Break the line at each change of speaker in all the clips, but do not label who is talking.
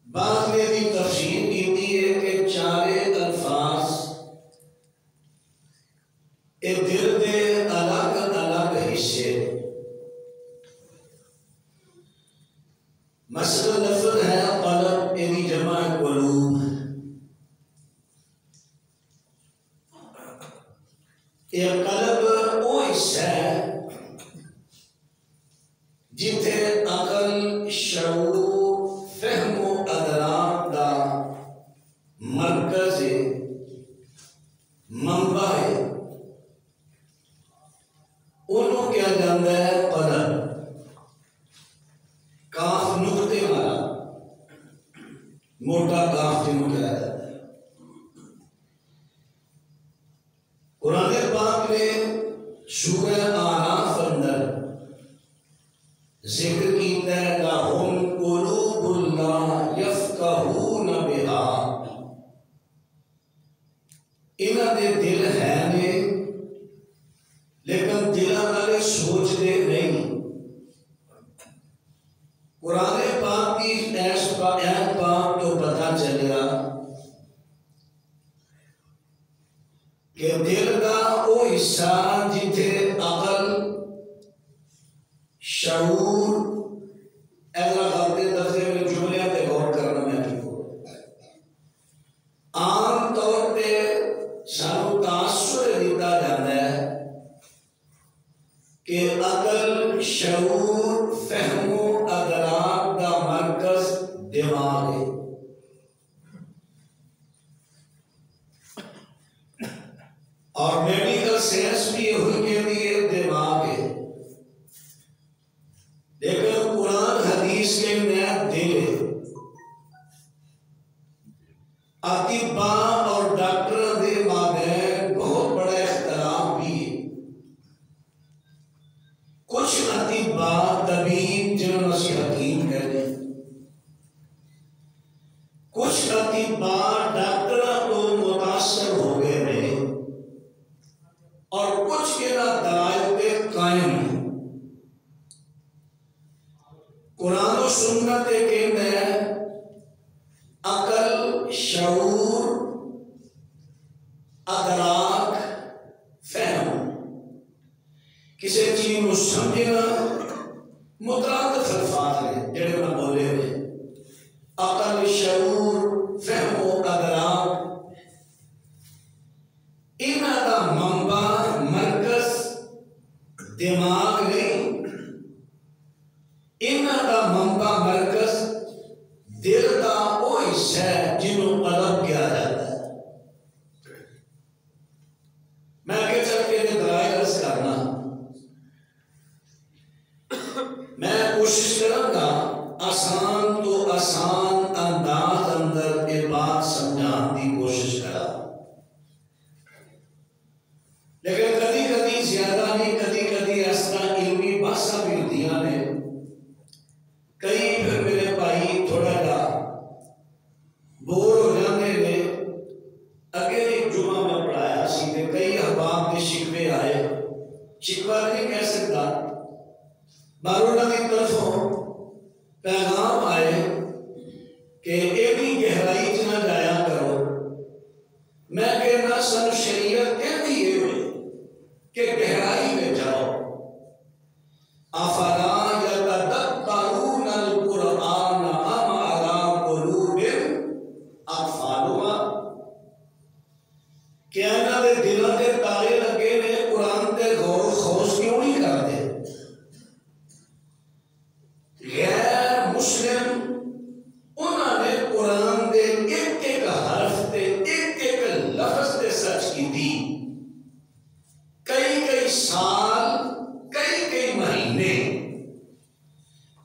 بعد میں بھی تفصیل کی ہے کہ چارے الفاظ موٹا کاف جنہوں کہا جاتا ہے۔ قرآن پاک نے سورہ آراف اندر ذکر کیتا ہے لَهُمْ قُلُوبٌ لَا يَفْقَهُونَ بِهَا، انہاں دے دل ہے نے لیکن دلاں والے سوچ دے نہیں۔ قرآن پاک کی ایس آیت پاک تو پتہ چلیا کہ دل کا وہ حصہ جتھے عقل شعور ایسا غلطے دفعے میں جملے پہ غور کرنا میں ٹھیک ہو عام طور پہ سانو تاثر دیتا جاتا ہے کہ عقل شعور فہم و ادراک کا مرکز دماغ ہے، اور میڈیکل سائنس بھی یہ ہوئی کہتی ہے دماغ ہے، لیکن قرآن حدیث کے نیا دل ہے۔ اطباء اور ڈاکٹر دے مابین بہت بڑا اختلاف بھی ہے۔ کچھ اطباء طبیب جنہوں سے حکیم کہتے ہیں، کچھ اطباء ڈاکٹر کو متاثر ہو گئے ہیں، اور کچھ کے دلائل پہ قائم ہیں۔ قرآن و سنت کے میں عقل شعور ادراک فہم کسی چیز کو سمجھنا مترادف الفاظ ہیں جڑے میں بولے ہیں۔ عقل شعور فہم و ادراک انہاں دا منبع مرکز دماغ نہیں، انہاں دا منبع مرکز دل دا وہ حصہ ہے جنہوں قلب کیا جاتا ہے۔ میں کہ چل کے دلائل عرض کرنا، میں کوشش کروں گا آسان تو آسان انداز اندر یہ بات سمجھان کی کوشش کرا، لیکن کدی کدی زیادہ نہیں، کدی کدی اس طرح علمی بحثاں بھی ہوندیاں نے۔ کئی پھر میرے بھائی تھوڑا جا بور ہو جاندے نے۔ اگے ایک جمعہ میں پڑھایا سی کہ کئی احباب کے شکوے آئے، شکوہ نہیں کہہ سکتا، باروڑا کی طرفوں پیغام آئے کہ ایڈی گہرائی چ نہ جایا کرو۔ میں کہنا سن شریعت کہتی ہے کہ گہرائی میں جاؤ۔ افلا یتدبرون القرآن ام علی قلوب اقفالها، کیا انہاں دے دلاں تے تالے لگے نے قرآن تے غور و خوض کیوں نہیں کرتے؟ غیر مسلم انہاں نے قرآن دے ایک ایک حرف تے ایک ایک لفظ تے سچ کی تھی، کئی کئی سال کئی کئی مہینے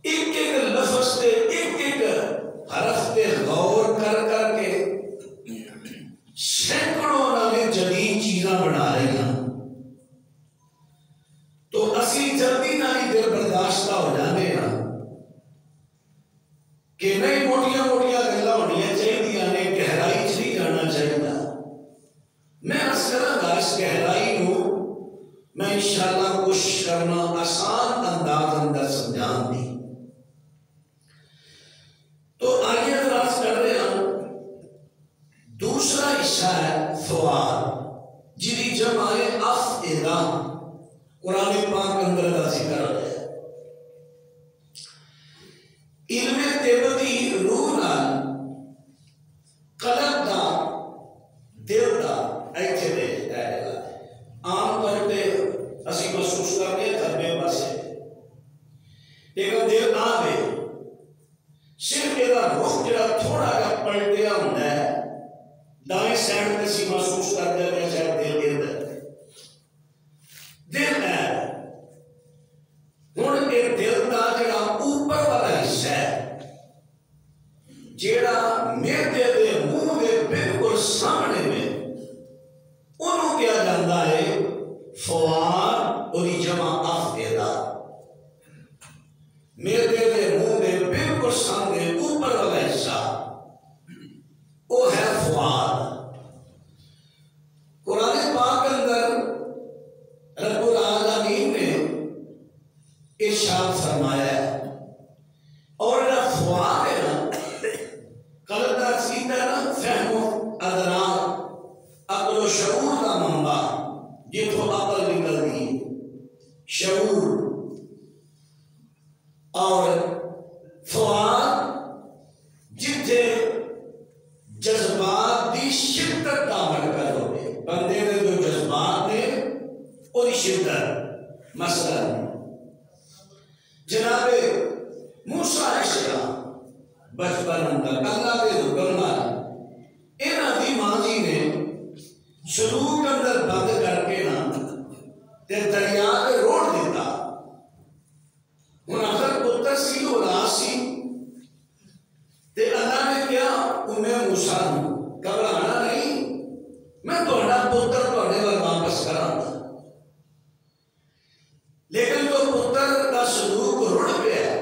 ایک ایک لفظ تے ایک ایک حرف تے غور کر کر کے سینکڑوں انہوں نے جدید چیزاں بنا رہی ہیں۔ تو اسی جلدی نہ ہی دل برداشتہ ہو جانے ہیں کہ نہیں موٹیاں موٹیاں گلاں ہونیاں چاہیے نے، گہرائی چ نہیں جانا چاہیے۔ میں اس طرح اس گہرائی کو میں انشاءاللہ کوشش کرنا آسان انداز اندر سمجھان دی۔ تو آئیے اندراز کر رہے ہیں، دوسرا حصہ ہے فواد، جنہی جمع ہے افئدہ، قرآن پاک اندر دا ذکر ہے۔ علم طب دی روح نال قلب دا دل دا ایتھے دے جائے گا۔ عام طور پہ اسی محسوس کرنے تھبے پاسے، لیکن دل نہ دے صرف یہ رخ جڑا تھوڑا جا پلٹیا ہوندا ہے، دائیں سائڈ پہ سی محسوس کر دے رہے شاید دل ادھر دل ہے۔ ہن یہ دل دا جڑا اوپر والا حصہ ہے، جڑا بیٹے دے منہ دے بالکل سامنے میں انہوں کیا جاندہ ہے فواد اور جمع افیدہ. میرے دے منہ دے بالکل سامنے اوپر والا حصہ وہ ہے فواد. قرآن پاک اندر رب العالمین نے ارشاد فرمایا ہے اور فواد ہے نا قلب دا سیدھا نا فہم و ادراک عقل و شعور کا منبع جتوں عقل نکلتی ہے شعور اور فواد جتھے جذبات دی شدت کا مرکز ہوئے بندے نے جو جذبات نے اور شدت. مثلا جناب موسیٰ علیہ السلام بچپن اندر اللہ کے حکم نال انہاں دی ماضی نے سلوک اندر بند کر کے نا تے دریا کے روڑ دیتا. ہن اگر پتر سی اولاد سی تے اللہ نے کیا انہیں موسیٰ گھبرانا نہیں میں تہاڈا پتر تہاڈے ول واپس کراں گا. لیکن جو پتر کا سلوک رڑ گیا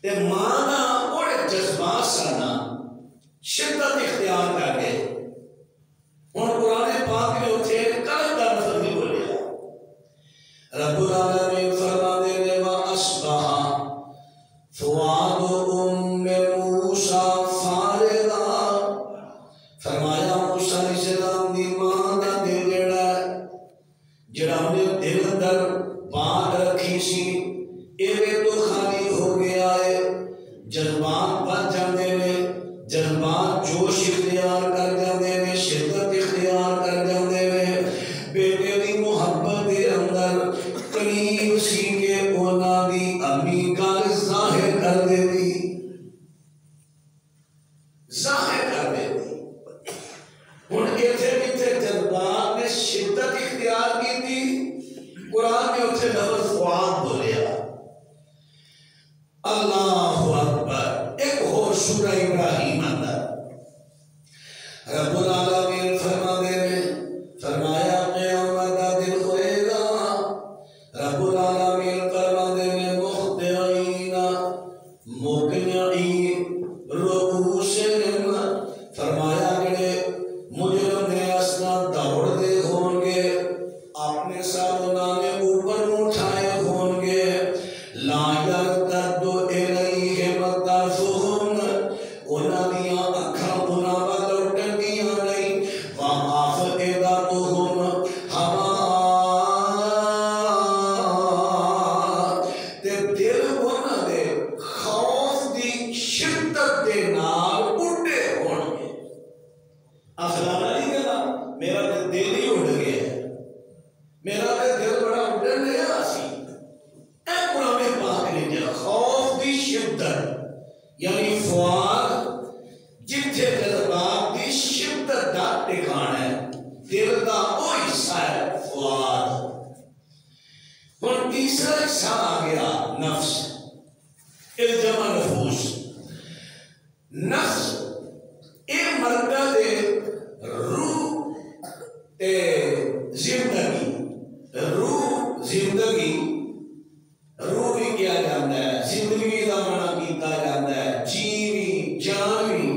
تے ماں دا بڑے جذبات سنا شدت اختیار کر کے ہن قرآن پاک نے اتھے قلب دا لفظ نہیں بولیا. رب العالمین فرماتے ہیں وَأَصْبَحَ فُؤَادُ أُمِّ مُوسَىٰ فَارِغًا. فرمایا موسیٰ علیہ السلام دی ماں دا دل جڑا انہیں دل اندر بات رکھی سی ایویں تو خالی ہو گیا ہے. جذبات بن جاندے نے جذبات جوش اختیار کر جاندے نے شدت اختیار کر جاندے نے. بیٹے دی محبت دے اندر قریب سی کے انہاں دی امی گل ظاہر کر دیتی ظاہر کر دیتی. ہن ایتھے جتھے جذبات نے شدت اختیار کی تھی قرآن نے اتھے لفظ فؤاد بولیا. اللہ اکبر. ایک اور سورہ ابراہیم اندر رب العالمین فرماتے ہیں فرمایا قیامت کا دن ہوئے گا. رب العالمین فرماتے ہیں مخطئین مقنعین رؤوسہم. فرمایا کہ مجرم نے اسنا دوڑ دے ہوں گے اپنے ساتھ انہوں نے اوپر اٹھائے ہوں گے. لا یرتد الیہم طرفہم. انہاں دیاں اکھاں انہاں ول لوٹن گیاں نہیں. وافئدتہم ہوا. تے دل انہاں دے خوف دی شدت دے نال اڈے ہون گے. افلانا نہیں کہنا میرا دل ہی اڑ گیا میرا دل بڑا اڈن لیا سی. اے قرآن پاک نے کیا خوف دی شدت یعنی فؤاد جتھے جذبات دی شدت دا ٹھکانا ہے دل دا وہ حصہ ہے فؤاد. ہن تیسرا حصہ آ گیا نفس. الجمع نفوس. نفس اے مرکز روح تے زندگی. روح زندگی روح بھی کیا جاتا ہے زندگی کا معنی کیتا جاتا ہے جیوی جانوی.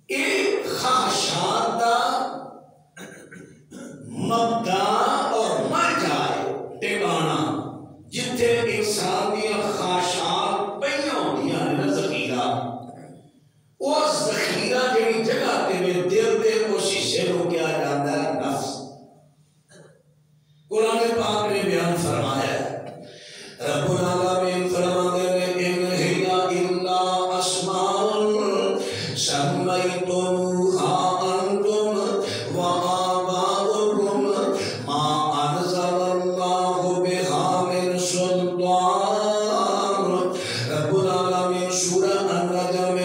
ایک خواہشات دا مبدا اور مرجع ٹھکانا جتھے انسان دی خواہشات پئیاں ہوندیاں نے ذخیرہ. وہ ذخیرہ جڑی جگہ تے میں دل دے کوشش سے رو کیا جاتا ہے نفس. قرآن پاک نے بیان فرمایا ہے رب العالمین فرماتے ہیں ان ہی الا اسماء سمیتموها انتم وآباؤکم ما انزل اللہ بها من سلطان. رب العالمین سورہ النجم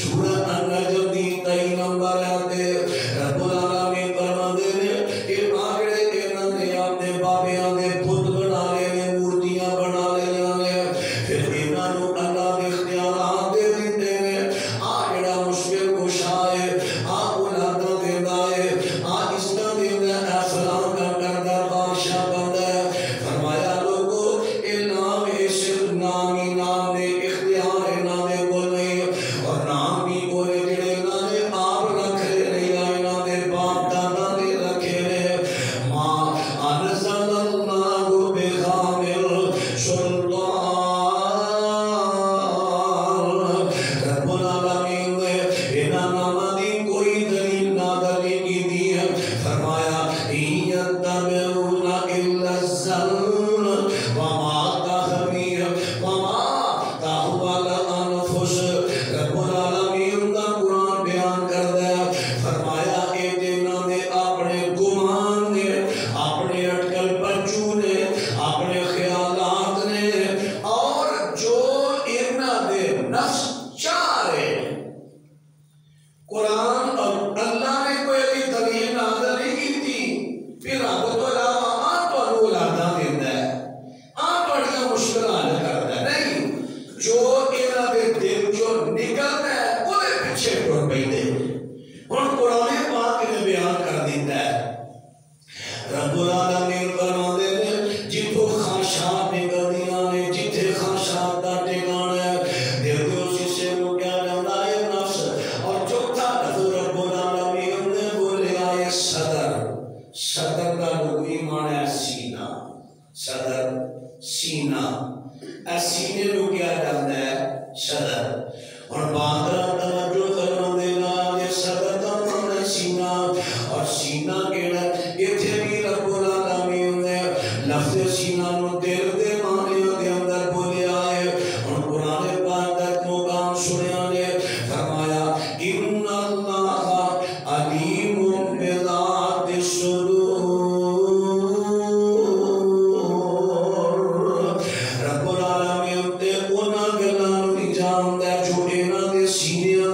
سورہ النجم دی 23 نمبر آتے رب العالمین فرماتے ہیں کہ آگے انہوں نے اپنے بابیاں دے بت بنا لے مورتیاں بنا لے پھر انہوں اللہ نے اختیارات دے دیتے ہیں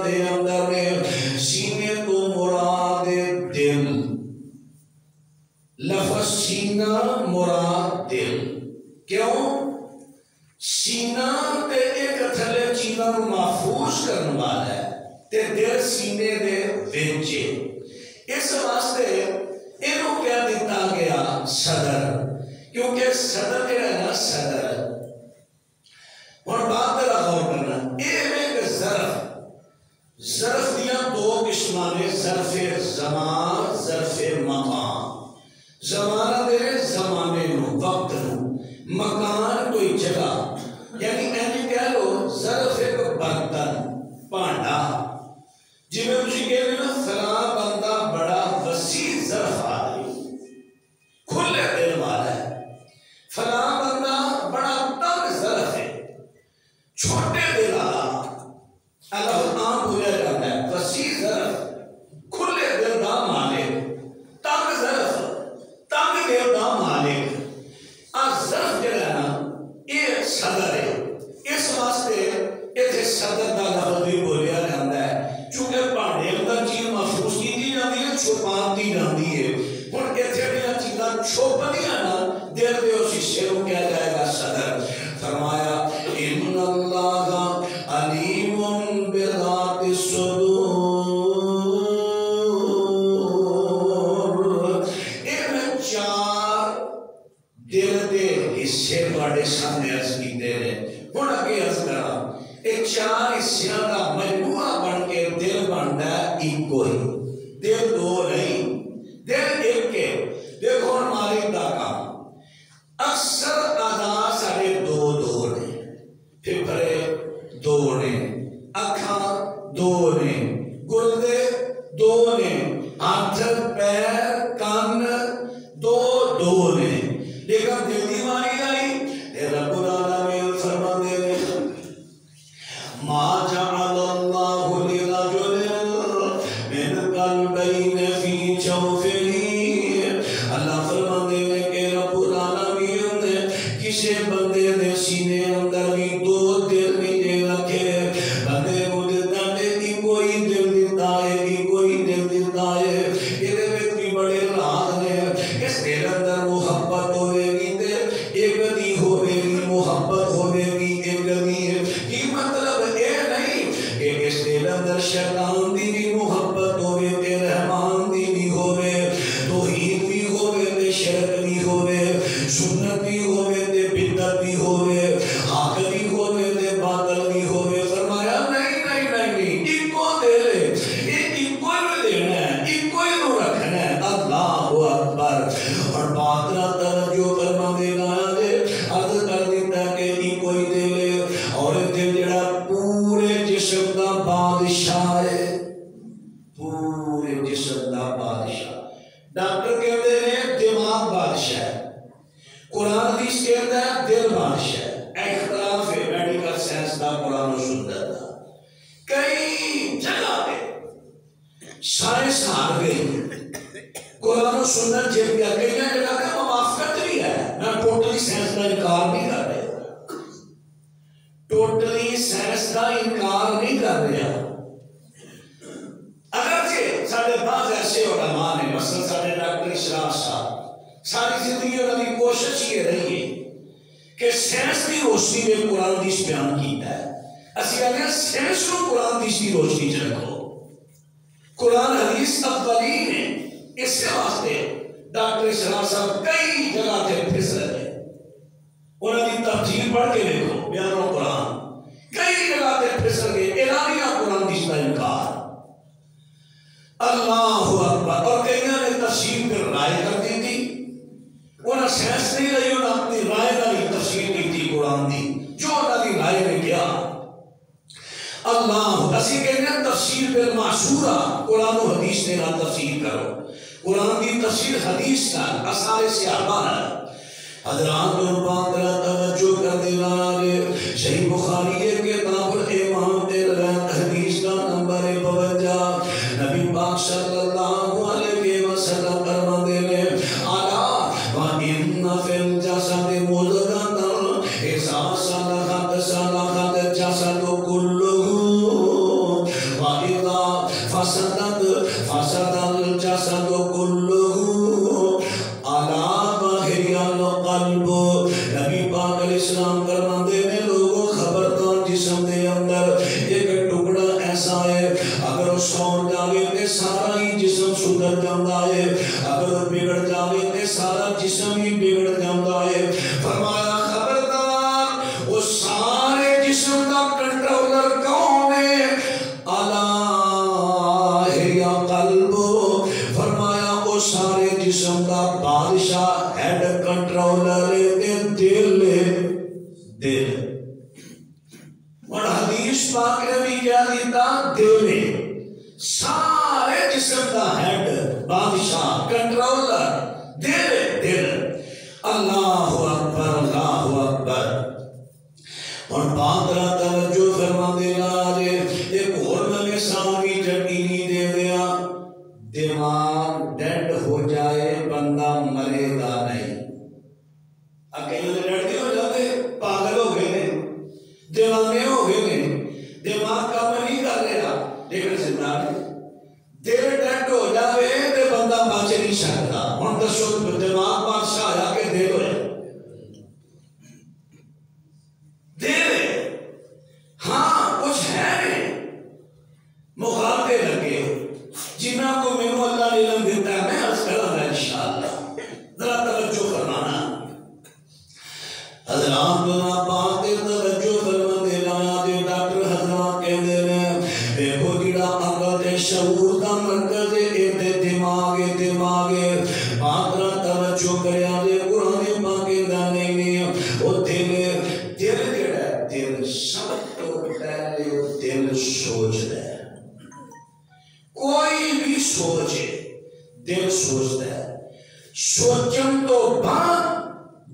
دے اندر سینے تو مراد دل، لفظ سینہ مراد دل. کیوں؟ سینہ تے ایک تھلے چیزاں کو محفوظ کرنے والا ہے تے دل سینے دے وچ. اس واسطے اینو کیا دیتا گیا صدر، کیونکہ صدر کہنا ہے نا صدر. اور بات ذرا غور کرنا، یہ ایک ظرف دیا دو قسماں نے، ظرف زمان، ظرف مکان. زمانہ دے زمانے نو، وقت نو، مکان کوئی جگہ، یعنی اینی کہہ لو ظرف ایک برتن پانڈا. جی میں تجھے کہہ رہی نا فلاں بندہ بڑا وسیع ظرف آدمی کھلے دل والا ہے، فلاں بندہ بڑا تنگ ظرف ہے، چھوٹے دل والا. اللہ عام بولیا جاتا ہے وسیع ظرف، کھلے دل دا مالک، تنگ ظرف، تنگ دل دا مالک. ظرف جو ہے نا یہ صدر ہے. اس واسطے اتنے صدر دا لفظ بھی بولیا جاتا ہے، چونکہ پہاڑے اندر چیز محفوظ کی جاتی ہے، چھپاتی جاتی ہے. ہوں اتنے چیزاں چھپنیاں نا دل دے اس حصے کو کیا جائے گا صدر. فرمایا ان اللہ علیم بذات الصدور. ان چار دل دے حصے بڑے سامنے عرض کیتے ہیں. ہوں اگے عرض کرا یہ چار حصوں کا مجموعہ بن کے دل بنتا ہے ایک ہی. دل دو نہیں، دل ایک ہے. دیکھو مالک دا کام اکثر اعضاء سارے دو دو نے، پھپھڑے دو نے، اکھاں دو نے، گردے دو نے، ہاتھ پیر کان دو دو نے. لیکن دل دی ماری آئی رب العالمین فرماتے ہیں ما جعل اللہ لرجل من قلبین فی جوفہ. اللہ فرماتے ہیں کہ رب العالمین نے کسی بندے نے سینے اندر بھی دو دل نہیں دے رکھے. بندے کو دیتا ہے کوئی دل دیتا ہے، کوئی دل دیتا ہے. یہ بھی بڑے راز نے. اس دل اندر محبت ہوئے گی تے ایک دی ہوئے گی، محبت ہوئے گی ایک دی ہے. کی مطلب یہ نہیں کہ اس دل اندر شیطان دی بھی محبت ہوئے تے رحمان دی بھی ہوئے، توحید بھی ہوئے تے شرک بھی ہوئے، سنت بھی ہوئے تے بدعت بھی ہوئے، حق بھی ہوئے تے باطل بھی ہوئے. فرمایا نہیں نہیں نہیں نہیں، ایک کو دے لے، ایک کو دینا ہے، ایک کو نو رکھنا ہے. اللہ اکبر. اور باطل توجہ فرما دے گا دے عرض کر دیتا کہ ایک کوئی دے لے. اور دل جڑا پورے جسم دا بادشاہ ہے، پورے جسم دا بادشاہ. ڈاکٹر کہتے ہیں دماغ بادشاہ ہے، قرآن حدیث کہتا ہے دل بادشاہ ہے. اختلاف ہے میڈیکل سائنس دا قرآن و سنت دا. کئی جگہ پہ سائنس ہار گئی، قرآن و سنت جب کیا کئی جگہ پہ موافقت بھی ہے. میں ٹوٹلی سائنس کا انکار نہیں کر رہا، ٹوٹلی سائنس کا انکار نہیں کر رہا. اگرچہ سارے بعض ایسے علماء نے، مثلا سارے ڈاکٹر اشراف صاحب، ساری زندگی انہوں کی کوشش یہ رہی ہے کہ سائنس کی روشنی میں قرآن حدیث بیان کیتا ہے. اسی کہتے ہیں سائنس کو قرآن حدیث کی روشنی چ رکھو. قرآن حدیث اولین ہے. اس سے واسطے ڈاکٹر اشراف صاحب کئی جگہ تے پھس رہے ہیں. انہوں نے تفسیر پڑھ کے دیکھو بیان قرآن، کئی جگہ تے پھس رہے. اعلانیہ قرآن حدیث کا انکار. اللہ اکبر. اور کئی نے تفسیر پہ رائے کر دی تھی، انہیں سینس نہیں رہی، انہیں اپنی رائے والی تفسیر کی تھی قرآن دی، جو انہوں نے رائے نے کیا. اللہ اسی کہنے ہیں تفسیر بالمعصورہ، قرآن و حدیث نے نہ تفسیر کرو. قرآن کی تفسیر حدیث کا اثار صحابہ ہے. حضرات قربان تیرا توجہ کر دینا ہے. صحیح بخاری کے کتاب امام روایت حدیث کا نمبر 52. نبی پاک صلی اللہ علیہ وسلم فرماتے ہیں الا وان فی الجسد مضغۃ اذا صلحت صلح الجسد كله فسدت الجسد كله على ظاهر القلب. نبی پاک علیہ السلام فرماتے ہیں لوگوں خبردار جسم دے اندر ایک ٹکڑا ایسا ہے اگر وہ سو جاوے تے سارا ہی جسم سدھر جاتا ہے، اگر وہ بگڑ جاوے تے سارا جسم ہی بگڑ جاتا ہے. فرمایا خبردار وہ سارے جسم کا کنٹرولر کون ہے؟ سارے جسم کا بادشاہ ہیڈ کنٹرولر دل دل. اور حدیث پاک نے بھی کیا دیتا؟ دل سارے جسم کا ہیڈ بادشاہ کنٹرولر دل دل. اللہ اکبر اللہ اکبر. اور بات رہا توجہ فرما دینا ایک اور میں مثال بھی یقینی دے دیا. دماغ ڈیڈ ہو جائے بندہ مرے گا نہیں. اکیلے ڈیڈ ہو جاتے پاگل ہو گئے دیوانے ہو گئے دماغ کام نہیں کر رہا لیکن زندہ ہے. دل ڈیڈ ہو جائے تو بندہ بچ نہیں سکتا. ہوں دسو دماغ بادشاہ آیا کہ دل ہوئے دل. ہاں کچھ ہے مخاطے لگے جنہ کو میرے اللہ نے علم دیتا ہے میں عرض کروں گا انشاءاللہ. ذرا توجہ فرمانا حضرات بات توجہ فرما دینا. ڈاکٹر حضرات کہتے ہیں دیکھو جڑا عقل تے شعور دا مرکز ہے دماغ بات ذرا توجہ کریا جے قرآن پاک دا نہیں وہ دل جڑا ہے دل سب تو پہلے وہ دل سوچتا ہے. کوئی بھی سوچے دل سوچتا ہے. سوچن تو بعد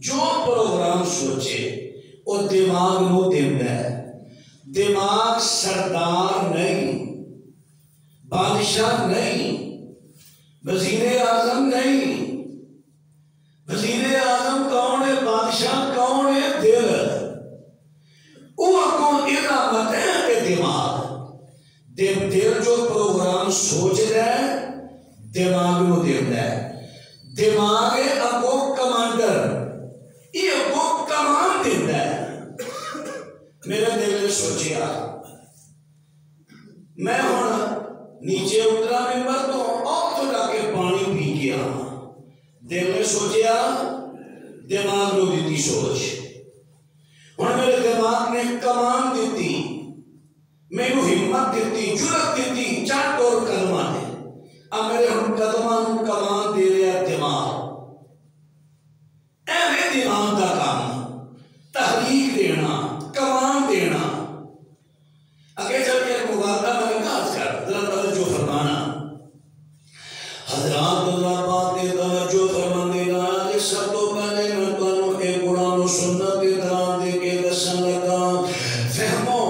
جو پروگرام سوچے وہ دماغ نو دیتا ہے. دماغ سردار نہیں، بادشاہ نہیں، وزیر اعظم نہیں. وزیر اعظم کون ہے؟ بادشاہ کون ہے؟ دل. وہ کون علامت ہے کہ دماغ دل جو پروگرام سوچ رہا ہے دماغ نو دیتا ہے. دماغ اگو کمانڈر یہ اگو کمان دیتا ہے. میرے دل نے سوچیا میں ہوں نیچے اترا ممبر تو اور تو جا کے پانی پی کے آنا. دل نے سوچیا دماغ نو دیتی سوچ. ہوں میرے دماغ نے کمان دیتی میں نو ہمت دیتی جرت دیتی چٹ اور کلمہ دے. اب میرے ہم قدمان کمان دے رہا دماغ. ایوے دماغ کا کام تحریک دینا کمان دینا. اگے چل کے مبارکہ میں ناز کر ذرا توجہ فرمانا حضرات. اللہ بات توجہ فرما دینا. سب تو پہلے میں تمہیں ایک قرآن و سنت کے طرح دے کے دسن لگا. فہمو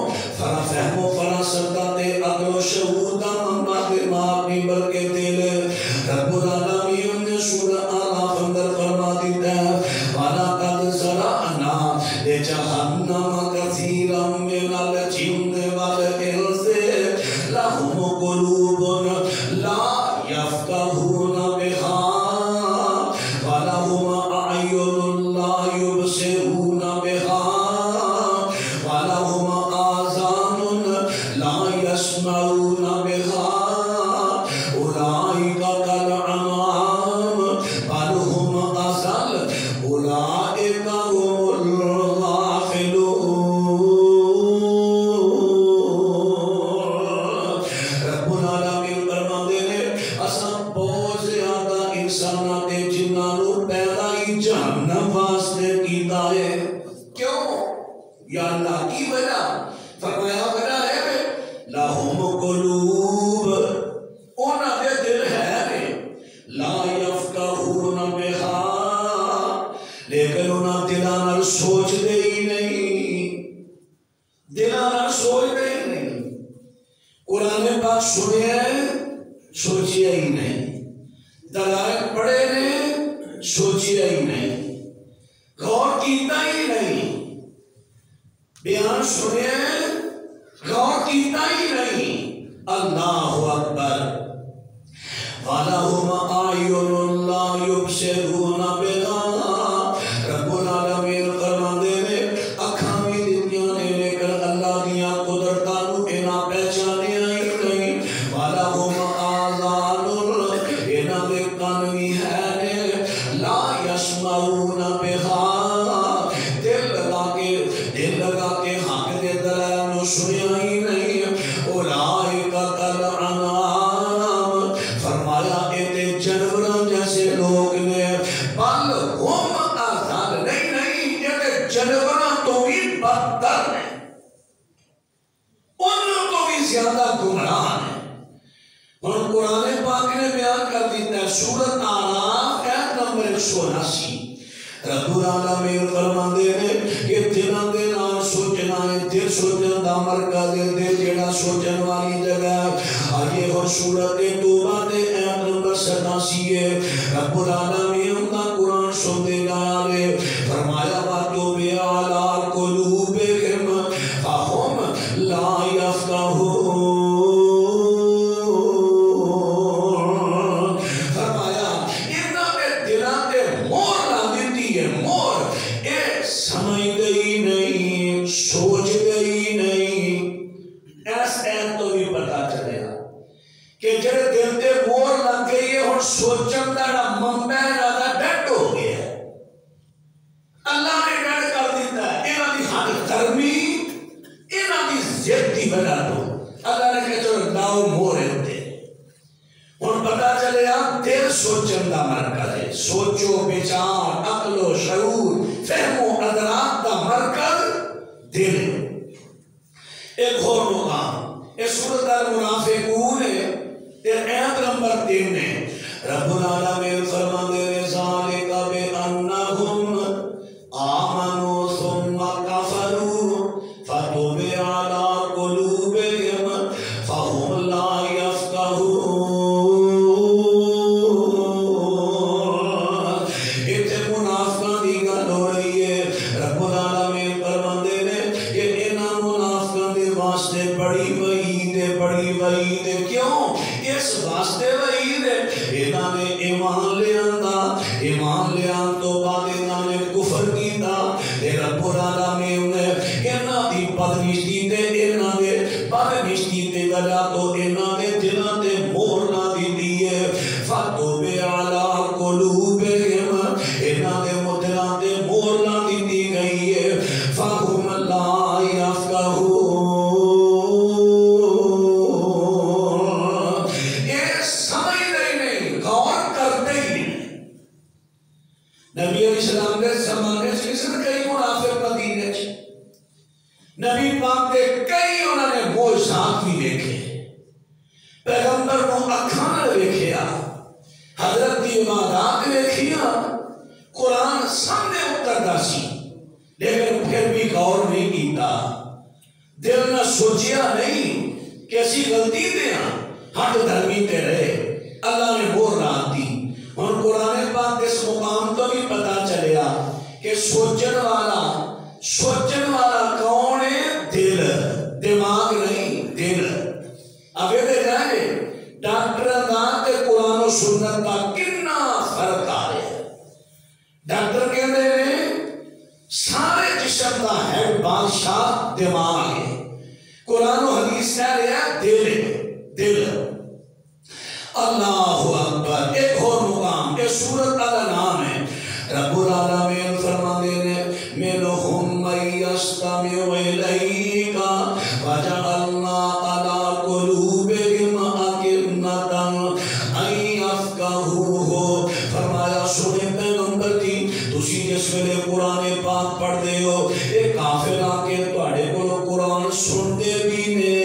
فراست تے عقل و شعور دا منبع دماغ نہیں بلکہ دل. رب العالمین نے سورہ اعراف اندر فرما دیتا ہے وَلَقَدْ زَرَعْنَا لِجَهَنَّمَ كَثِيرًا مِنَ الْجِنِّ وَالْإِنسِ لَهُمْ قُلُوبٌ لَا يَفْقَهُونَ بِهَا وَلَهُمْ أَعْيُنٌ لَا يُبْصِرُونَ بِهَا وَلَهُمْ آذَانٌ لَا يَسْمَعُونَ بِهَا أُولَئِكَ كَالْأَنْعَامِ بَلْ هُمْ أَضَلُّ أُولَئِكَ هُمُ الْغَافِلُونَ. رب العالمین فرماتے ہیں اساں بہت زیادہ انساناں تے جنہاں نو پیدا ہی جہنم واسطے کیتا ہے. کیوں؟ یا اللہ کی وجہ. فرمایا وجہ ہے لَهُمْ قُلُوبٌ انہاں دے دل ہے لا يفقهون بها لیکن انہاں دلاں نال سوچ دے ہی نہیں. دلاں نال سوچ دے ہی نہیں. قرآن پاک سنیا ہے سوچیا ہی نہیں. دلائل پڑھے نے سوچیا ہی نہیں. غور کیتا ہی نہیں. بیان سنے غور کیتا ہی نہیں. اللہ اکبر وَلَهُمْ أَعْيُنٌ لَا يُبْصِرُونَ بِهَا رب العالمین فرماندے نے اکھاں بھی دتیاں نے لیکن اللہ دیاں قدرتاں نوں انہاں پہچانیا ہی نہیں وَلَهُمْ آذَانٌ انہاں دے کان وی ہے نے لا يَسْمَعُونَ بِهَا دل لگا کے حق دے دلائل نوں سنیا ہی نہیں اولئک کالانعام فرمایا اے جانوراں جیسے لوگ نے بل ہم اضل نہیں یہ جانوراں تو بھی بدتر ہیں ان کو بھی زیادہ گمراہ ہیں اور قرآن پاک نے بیان کر دیتا ہے سورۃ اعراف آیت نمبر 179 رب العالمین فرماندے نے کہ دلاں دے نال سوچنا ہے دل سوچن دا مرکز دل جڑا سوچن والی جگہ آئیے اور سورۃ توبہ دے آیت نمبر 87 ہے رب العالمین کا قرآن سنتے جانے فرمایا وَتُبِ عَلَىٰ قُلُوبِهِمْ فَهُمْ لَا يَفْقَهُونَ فرمایا انہاں دے دلاں تے مور لا دیتی ہے مور اے سمجھ گئی نہیں سوچ گئی نہیں ایس ایت تو بھی پتا چلے کہ جڑے دل تے مور لگ گئی ہے اور سوچن دا منبع زیادہ ڈٹ ہو گیا ہے اللہ نے ڈٹ کر دیتا ہے انہاں دی حد کرمی انہاں دی ضد دی بنا دو اللہ نے کہا چلو لاؤ مور ہوتے اور پتا چلے دل سوچن دا مرکز ہے سوچو بچار عقل و شعور فہم و ادراک دا مرکز دل ایک اور مقام یہ سورۃ المنافقون ہے آیت نمبر 3 ہے رب العالمین فرماندے نے ذالک بانہم آمنوا ثم کفروا فتبع علی قلوبہم فہم لا یفقہون اتنے منافقاں دی گل ہو رہی ہے رب العالمین فرماندے نے کہ انہاں منافقاں دے واسطے بڑی وعید ہے کیوں اس واسطے وعید ہے انہاں نے ایمان لیاں تو بعد انہاں نے کفر کیتا تے رب العالمین نے انہاں دی بدنشتی تے انہاں دے بدنشتی تے وجہ تو انہاں دے دلاں تے مہر لا دتی ہے فَتُبِعَ عَلَىٰ قُلُوبِهِمْ انہاں دے دلاں تے مہر لا دتی گئی ہے فَهُمْ لَا يَفْقَهُونَ نبی علیہ السلام کے زمانے سے کسی نے کئی منافق مدینے چ نبی پاک کے کئی انہوں نے معجزات بھی دیکھے پیغمبر کو اکھاں نال ویکھیا حضرت دی عبادات ویکھیا قرآن سامنے اتردا سی لیکن پھر بھی غور نہیں کیتا دل نہ سوچیا نہیں کہ اسی غلطی دے ہاں ہٹ دھرمی تے رہے اللہ نے وہ رات دی اور قرآن پاک اس مقام تو بھی پتا چلیا کہ سوچن والا کون ہے دل دماغ نہیں دل اب یہ دے جائے ڈاکٹر دان تے قرآن و سنت کا کتنا فرق آ رہا ہے ڈاکٹر کہتے ہیں سارے جسم کا ہے بادشاہ دماغ ہے قرآن و حدیث کہہ رہا ہے دل اللہ اکبر ایک اور مقام یہ سورۃ الانعام ہے رب العالمین فرماندے نے منہم من یستمع الیک وجعلنا علی قلوبہم اکنۃ ان یفقہوہ فرمایا سنے پیغمبر دی تسی جس ویلے قرآن پاک پڑھدے ہو یہ کافر آ کے تواڈے کولوں قرآن سنتے بھی نے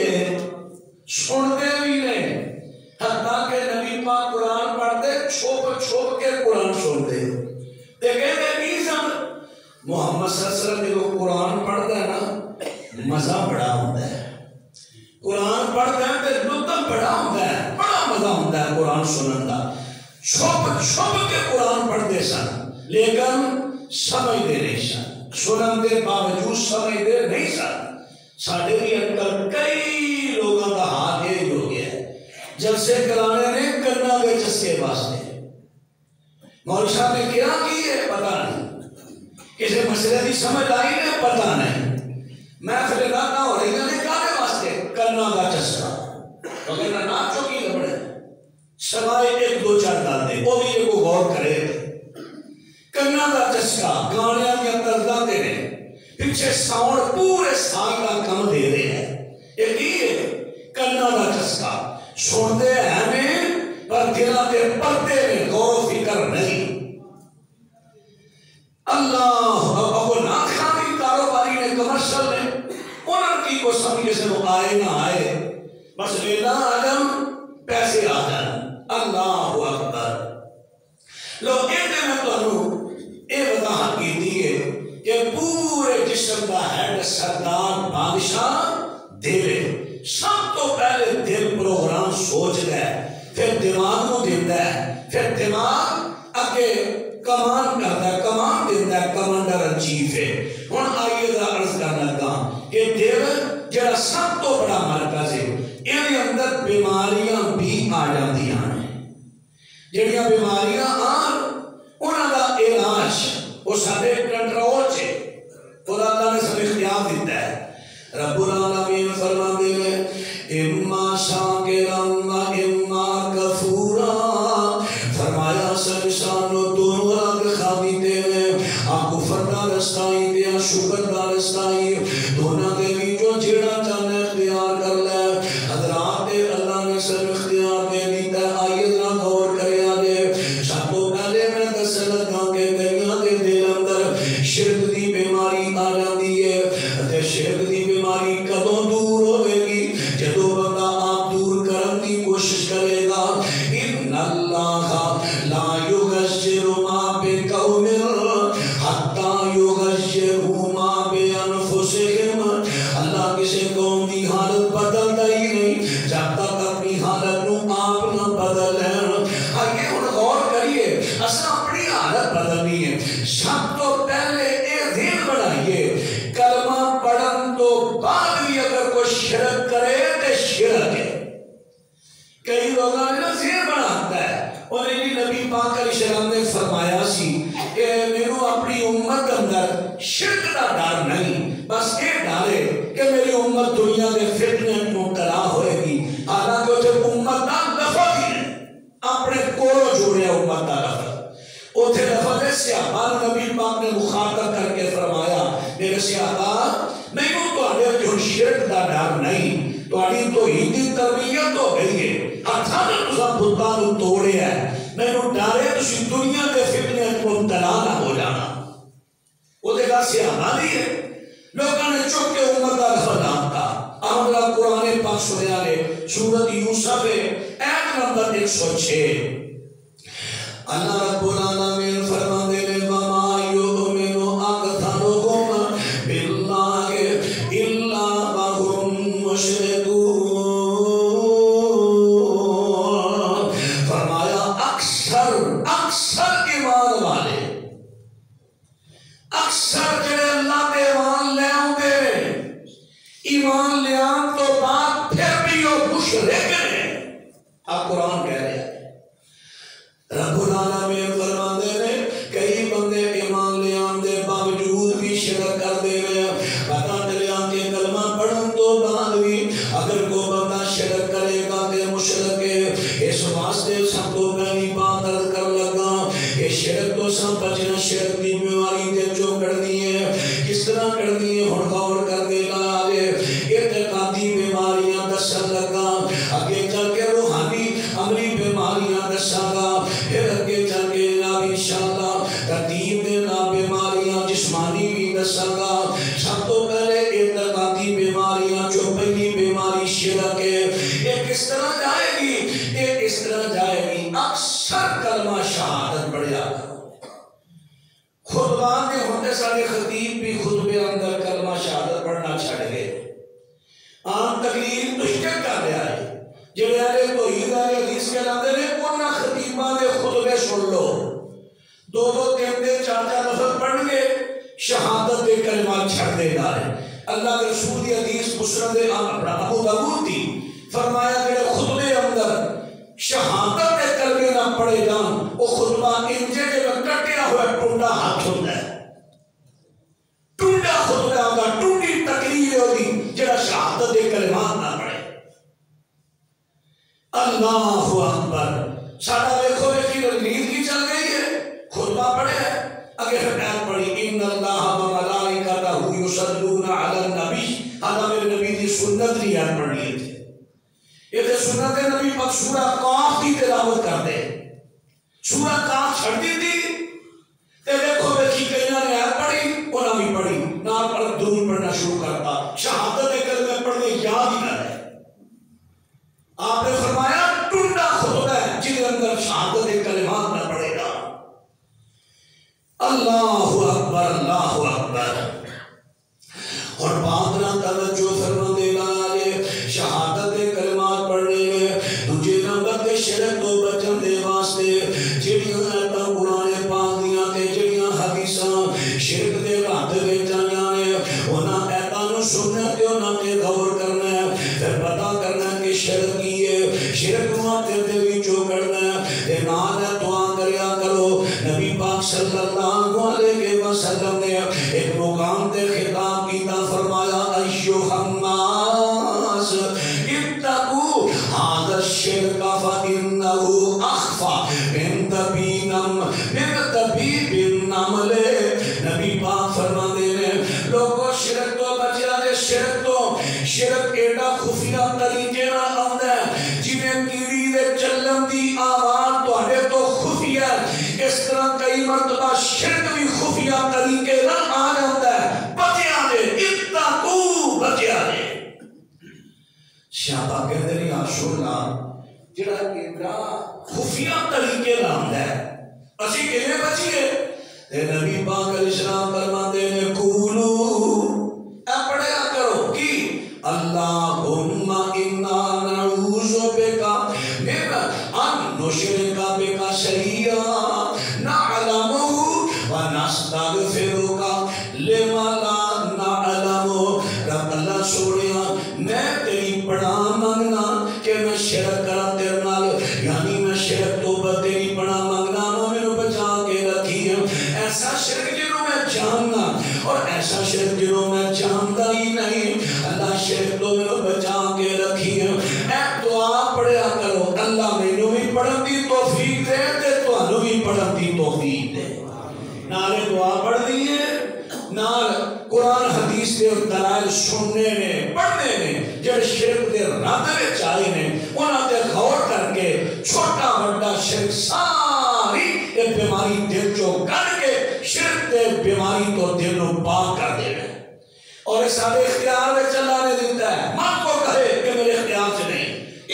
حتیٰ کہ نبی پاک قرآن پڑھتے چھوپ کے قرآن سنتے تے کہتے نہیں سن محمد صلی اللہ علیہ وسلم جو قرآن پڑھتا ہے نا مزہ بڑا ہوتا ہے قرآن پڑھتا ہے تے لطف بڑا ہوتا ہے بڑا مزہ ہوتا ہے قرآن سنن دا چھوپ کے قرآن پڑھتے سن لیکن سمجھتے نہیں سن سنن دے باوجود سمجھتے نہیں سن ساڑھے بھی انکل کئی لوگوں کا ہاتھ یہ ہو گیا ہے جلسے کرانے نے کرنا کے چسکے واسطے مولوی صاحب نے کیا کی ہے پتہ نہیں کسی مسئلے کی سمجھ آئی نے پتہ نہیں میں پھر نہ ہو رہی نے کہنے واسطے کرنا کا چسکا وغیرہ نہ چوکی لبڑے سوائے ایک دو چار گاتے وہ بھی یہ کو غور کرے کرنا کا چسکا گاڑیاں کے اندر گاتے ہیں پیچھے ساؤنڈ پورے سال کا کم دے رہے ہیں ایک ہی کرنا کا چسکا سنتے ہیں میں پر دلوں کے پردے میں غور و فکر نہیں اللہ ابو ناخانی کاروباری نے کمرشل نے انہوں کی کو سمجھے سے وہ آئے نہ آئے بس لینا آدم پیسے آ جائیں اللہ اکبر لوگ ایتے میں تو انہوں اے وضاحت کی دیئے کہ پورے جسم کا ہیڈ سردار بادشاہ دے سب تو پہلے دل پروگرام سوچ گئے پھر دماغ کو دیتا ہے پھر دماغ اگے کمان کرتا ہے کمان دیتا ہے کمانڈر ان چیف ہے ہن آئیے ذرا عرض کرنا لگا کہ دل جڑا سب تو بڑا مرکز ہے ان اندر بیماریاں بھی آ جاندیاں ہیں جڑیاں بیماریاں آن انہاں دا علاج وہ سارے کنٹرول سے خدا اللہ نے سب اختیار دیتا ہے رب العالمین فرماتے ہیں اما شاکرا و اما کفورا فرمایا سب شانو دونوں رنگ خامی دینے آنکو فرنا رستائی دیا شکر دا رستائی دونوں دے بھی جو جیڑا چاہنے اختیار کر لے حضرات اللہ نے سب اختیار دے دیتا ہے آئیے ذرا غور کرے آنے سب تو پہلے میں دس لگا کے گئیاں دے دل اندر شرک دی بیماری آ جاتی ہے تے شرک دی بیماری کدوں دور ہوئے گی جدو بندہ آپ دور کرن دی کوشش کرے گا ان اللہ لا یغیر ما بقوم حتی یغیروا ما بانفسہم اللہ کسی قوم دی حالت بدلتا ہی نہیں جب تک اپنی حالت نو آپ نہ بدل لیں آئیے ہن غور کریے اساں اپنی حالت بدلنی ہے سب تو پہلے اے ذہن بنائیے کلمہ پڑھن تو بعد بھی اگر کوئی شرک کرے تو شرک ہے کئی لوگوں نے نا ذہن بناتا ہے اور نبی پاک علیہ السلام نے فرمایا سی کہ میرے اپنی امت اندر شرک کا ڈر نہیں بس یہ ڈرے کہ میری امت دنیا کے فتنے مبتلا ہوئے گی حالانکہ اسے امت کا لفظ ہی نہیں اپنے کولوں جوڑیا امت کا لفظ اوتھے لفظ ہے صحابہ نبی پاک نے مخاطب کر کے فرمایا میرے صحابہ میں یوں تواڈے جو شرک دا ڈر نہیں تواڈی توحید دی تربیت ہو گئی ہے ہتھاں نے تساں بتاں نوں توڑیا ہے مینوں ڈر ہے تسی دنیا دے فتنے مبتلا نہ ہو جانا او دے گل صحابہ دی ہے لوگوں نے چک کے امت دا لفظ آتا ہمارا قرآن پاک سنیا لے سورۃ یوسف ایت نمبر 106 اللہ رب العالمین فرماتے ہیں وما یؤمن اکثرهم باللہ الا وهم مشرکون فرمایا اکثر ایمان والے اکثر جڑے اللہ دے ایمان لے آؤندے ایمان لے آن تو بعد پھر بھی وہ مشرک ہیں آپ قرآن کہہ رہے ہیں رب العالمین فرماتے ہیں کئی بندے ایمان لے آندے باوجود بھی شرک کر دے رہے ہیں پتہ چلیا کہ کلمہ پڑھن تو بعد بھی اگر کوئی بندہ شرک کرے گا کہ مشرک ہے اس واسطے سب کو پہلی بات عرض کر لگا کہ شرک تو سب بچنا شرک دی بیماری تے جو کرنی ہے کس طرح کرنی ہے ہن غور کر دے گا آگے اعتقادی بیماریاں دسن لگا آگے چل کے روحانی عملی بیماریاں دساں گا پھر اگے چل کے جناب انشاءاللہ ترتیب دے نام بیماریاں جسمانی بھی دساں گا سب تو پہلے اعتقادی بیماریاں جو پہلی بیماری شرک ہے یہ کس طرح جائے گی یہ اس طرح جائے گی اکثر کلمہ شہادت پڑھیا خطبان کے ہوتے سارے خطیب بھی خطبے اندر کلمہ شہادت پڑھنا چھڑ گئے عام تقریر مشکل کر دیا ہے جڑے آلے توحید آلے حدیث کے لاندے نے انہاں خطیبہ دے خطبے سن لو دو تین دے چار لفظ پڑھ گے شہادت دے کلمات چھڑ دے گا اللہ کے رسول کی حدیث مسند ابو داؤد دی، فرمایا کہ خطبے اندر شہادت کے کلمے نہ پڑھے جان وہ خطبہ انجے کے کٹیا ہوا ٹنڈا ہاتھ ہوتا ہے، ٹنڈا خطبہ ہوگا، ٹنڈی تقریر ہوگی جڑا شہادت کے کلمات نہ پڑھے۔ اللہ اکبر، ساڑھا دیکھو ایک نیند کی چل گئی ہے، خطبہ پڑھے ہے، اگر حکایت پڑھی ان اللہ و ملائکتہ یصلون علی النبی، اللہ میرے نبی دی سنت ریاض پڑھ لیے تھے، یہ تھے سنت نبی پاک سورہ قاف کی تلاوت کر دے، سورہ قاف چھڑ دی تھی تے دیکھو بیٹھی کئیاں نے آیت پڑھی انہاں بھی پڑھی، نہ پڑھ درود پڑھنا شروع کرتا، شہادت کے کلمے پڑھنے یاد ہی نہ رہے۔ آپ نے فرمایا ٹنڈا خطبہ ہے جن کے اندر شہادت کے کلمات نہ پڑھے گا۔ اللہ اکبر، اللہ اکبر۔ اور بات نہ توجہ فرما دینا شہادت کے کلمات پڑھنے میں دوجے نمبر کے شرک تو بچن دے واسطے جڑیاں آیتاں قرآن پاک دیاں تے جڑیاں حدیثاں شرک دے رات وچ آئیاں نے انہاں آیتاں نوں سننا تے انہاں تے غور کرنا ہے، پھر پتہ کرنا ہے کہ شرک کی ہے، شرک نوں تے دے وچوں کڈنا ہے تے نال دعا کریا کرو۔ نبی پاک صلی اللہ علیہ وسلم نے ایک مقام تے خطاب کیتا، فرمایا ایھا الناس اتقوا ھذا الشرک فإنہ اخفی من دبیب النمل۔ نبی پاک فرماتے ہیں لوگوں شرک تو بچیا دے، شرک ایڈا خفیہ طریقے نال آندا ہے جویں کیڑی دے چلن دی آواز تواڈے تو خفیہ ہے، اس طرح کئی مرتبہ شرک بھی خفیہ طریقے نال آ جاتا ہے۔ بچیا دے، اتقوا، بچیا دے۔ شاہبہ کہتے ہیں یا جڑا ایڈا خفیہ طریقے نال آندا ہے اسی کیویں بچیے؟ تے نبی پاک علیہ السلام فرماتے ہیں قولو، پڑھیا کرو کی اللہم انا نعوذ بک من ان نشرک بک شیئا نعلمہ ونستغفرک لما لا نعلم۔ رب اللہ سونیا میں تیری پناہ منگنا کہ میں شرک کرا تیرے نال، یعنی میں شرک تو تیری پناہ منگنا نو مینوں بچا کے رکھی ہے۔ ایسا شرک جنوں میں جاننا اور ایسا شرک جنوں میں جانتا ہی نہیں، اللہ شرک تو مینوں بچا کے رکھی ہے۔ اے دعا پڑھیا کرو، اللہ مینوں بھی پڑھن دی توفیق دے تے تانوں بھی پڑھن دی توفیق دے۔ نالے دعا پڑھ دیئے، نال قرآن حدیث دے دلائل سننے نے پڑھنے نے جڑے شرک دے رد وچ آئے نے انہاں تے غور کر کے چھوٹا بڑا شرک ساری یہ بیماری دل چو کر کے شرک دے بیماری تو دل نو پاک کر دے گا۔ اور اس سارے اختیار میں اللہ نے دیتا ہے، من کو کہے کہ میرے اختیار سے نہیں،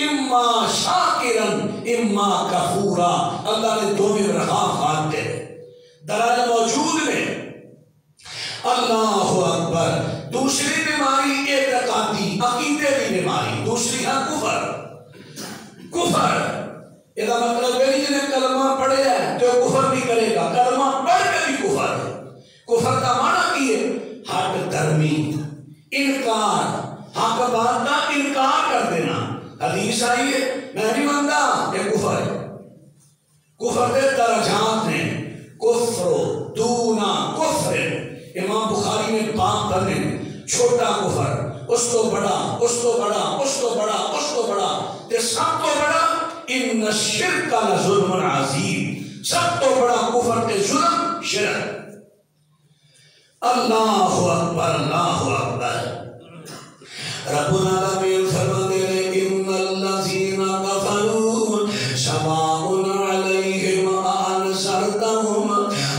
اما شاکرن اما کفورا، اللہ نے دو میں رہا خان دے دلائل موجود میں۔ اللہ اکبر۔ دوسری بیماری اعتقادی عقیدے کی بیماری، دوسری ہے کفر۔ کفر یہ مطلب ہے جن نے کلمہ پڑھے ہے تو کفر نہیں کرے گا، کلمہ پڑھ کے بھی کفر ہے۔ کفر کا معنی کی ہے حق درمی، انکار، حق بات کا انکار کر دینا۔ حدیث آئی ہے میں نہیں مانتا، یہ کفر ہے۔ کفر دے درجات ہیں، کفر دونا کفر، امام بخاری نے باب کرنے چھوٹا کفر، اس تو بڑا، اس تو بڑا، اس تو بڑا، اس تو بڑا، تے سب تو بڑا ان الشرک لظلم عظیم، سب تو بڑا کفر تے ظلم شرک۔ اللہ اکبر، اللہ اکبر۔ رب العالمین فرماتے ہیں ان الذین کفروا سواء علیہم انذرتہم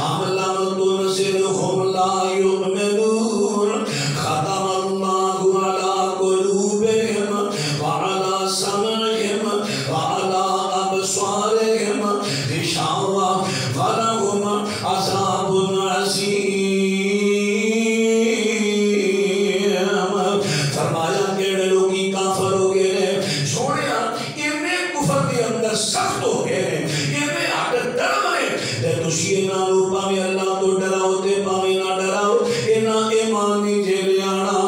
ام لم تنذرہم لا یؤمنون ختم اللہ علی قلوبہم وعلی سمعہم وعلی ابصارہم غشاوہ ولہم عذاب عظیم۔ فرمایا کیڑے لوگی کافر ہو گئے سوڑیا انہیں کفر کے اندر سخت ہو گئے، انہیں حق درم ہے تے تسی انہاں نوں پاویں اللہ تو ڈراؤ تے پاویں نہ ڈراؤ، انہاں ایمان نہیں جے لیانا،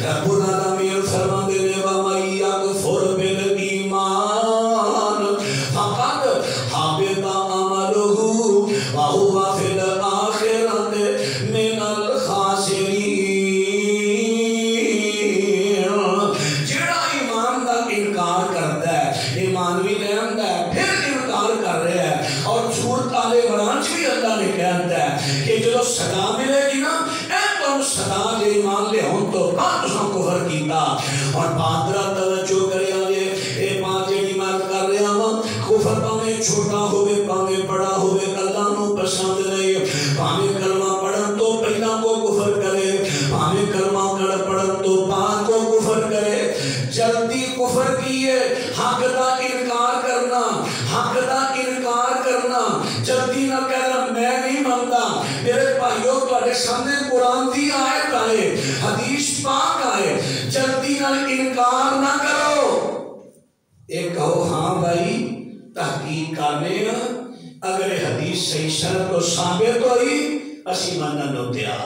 رب العالمین فرماتے ہیں وَمَن يَكْفُرْ بِالْإِيمَانِ فَقَدْ حَبِطَ عَمَلُهُ وَهُوَ فِي الْآخِرَةِ مِنَ الْخَاسِرِينَ۔ جڑا ایمان کا انکار کرتا ہے، ایمان بھی لے آندا ہے پھر انکار کر رہا ہے، اور جھوٹ آلے عمران بھی اللہ نے کہتا ہے کہ جو سزا ملے گی نا سدا جے ایمان لے ہوں تو بعد اس نے کفر کیتا۔ اور بادرہ توجہ کرے آلے اے پانچ جیڑی مات کر رہے ہیں کفر پاویں چھوٹا ہوئے پاویں بڑا ہوئے اللہ نو پسند نہیں۔ پاویں کلمہ پڑھن تو پہلا کو کفر کرے، پاویں کلمہ پڑھن تو بعد کو کفر کرے، جلدی کفر کیے، حق دا انکار کرنا، حق دا انکار کرنا، جلدی نہ کہنا میں نہیں مانتا۔ میرے بھائیوں تواڈے سامنے قرآن دی آیت آئے، حدیث پاک آئے، جلدی نہ انکار نہ کرو۔ ایک کہو ہاں بھائی تحقیق کرنے اگر حدیث صحیح سند تو ثابت ہوئی اسی منن نو تیار،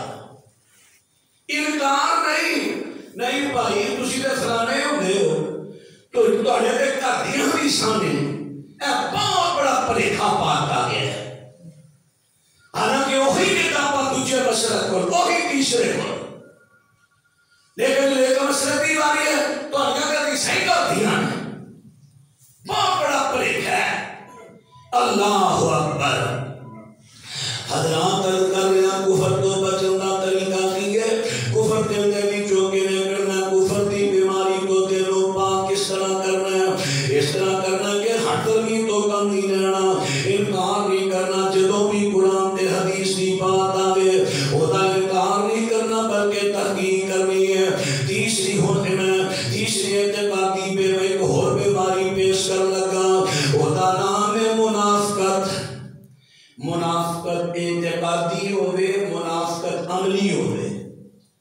انکار نہیں۔ نہیں بھائی تسی تے فلانے ہوندے ہو تو تواڈے تے گھر دیاں حدیثاں نے اے بہت بڑا پریکھا پاک آ گیا ہے۔ حالانکہ وہی کتاباں دوجے مسلک کو وہی تیسرے کو، لیکن مسلک دی باری ہے تو اگیا کہ صحیح کر دیا بہت بڑا پریکھا ہے۔ اللہ اکبر۔ حضرات عرض کر رہے ہیں کفر تو بچن دا طریقہ کی ہے، کفر دل دے بھی چوکے نے کرنا، کفر دی بیماری تو دلوں پاک کس طرح کرنا ہے، اس طرح کرنا کہ ہٹ بھی تو کم نہیں رہنا، انکار نہیں کرنا، جدوں بھی قرآن تے حدیث دی بات آوے اودا انکار نہیں کرنا بلکہ تحقیق کرنی ہے۔ تیسری اعتقادی پہ ایک اور بیماری پیش کر لگا، اودا نام ہے منافقت۔ منافقت اعتقادی ہوئے، منافقت عملی ہوئے۔